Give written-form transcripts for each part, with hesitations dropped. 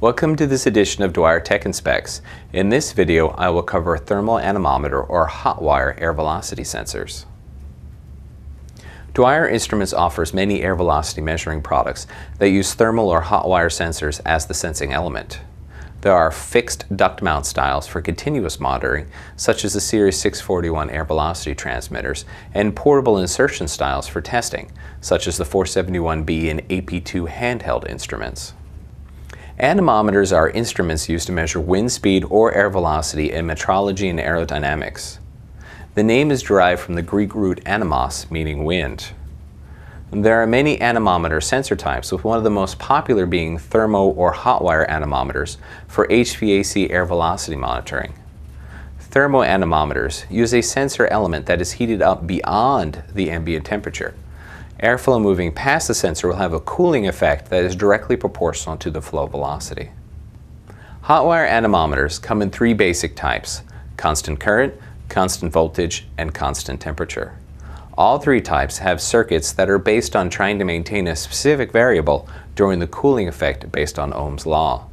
Welcome to this edition of Dwyer Tech and Specs. In this video, I will cover thermal anemometer or hot wire air velocity sensors. Dwyer Instruments offers many air velocity measuring products that use thermal or hot wire sensors as the sensing element. There are fixed duct mount styles for continuous monitoring, such as the Series 641 air velocity transmitters, and portable insertion styles for testing, such as the 471B and AP2 handheld instruments. Anemometers are instruments used to measure wind speed or air velocity in metrology and aerodynamics. The name is derived from the Greek root anemos, meaning wind. There are many anemometer sensor types, with one of the most popular being thermo or hot wire anemometers for HVAC air velocity monitoring. Thermo anemometers use a sensor element that is heated up beyond the ambient temperature. Airflow moving past the sensor will have a cooling effect that is directly proportional to the flow velocity. Hot wire anemometers come in three basic types: constant current, constant voltage, and constant temperature. All three types have circuits that are based on trying to maintain a specific variable during the cooling effect based on Ohm's law.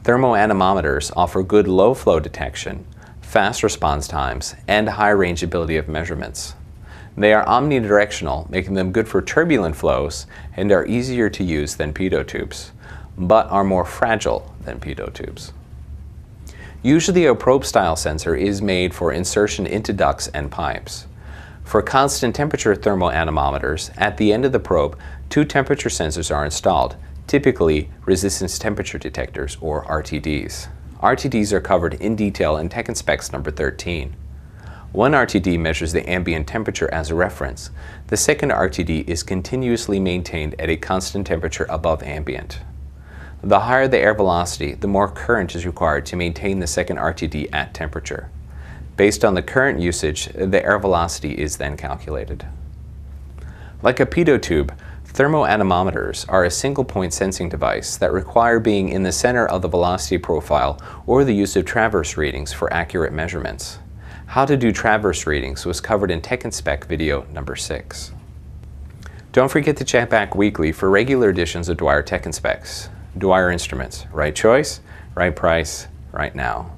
Thermo anemometers offer good low flow detection, fast response times, and high rangeability of measurements. They are omnidirectional, making them good for turbulent flows and are easier to use than pitot tubes, but are more fragile than pitot tubes. Usually a probe style sensor is made for insertion into ducts and pipes. For constant temperature thermal anemometers, at the end of the probe, two temperature sensors are installed, typically resistance temperature detectors or RTDs. RTDs are covered in detail in Tech and Specs number 13. One RTD measures the ambient temperature as a reference. The second RTD is continuously maintained at a constant temperature above ambient. The higher the air velocity, the more current is required to maintain the second RTD at temperature. Based on the current usage, the air velocity is then calculated. Like a pitot tube, thermo anemometers are a single point sensing device that require being in the center of the velocity profile or the use of traverse readings for accurate measurements. How to do traverse readings was covered in Tech and Spec video number 6. Don't forget to check back weekly for regular editions of Dwyer Tech and Specs. Dwyer Instruments, right choice, right price, right now.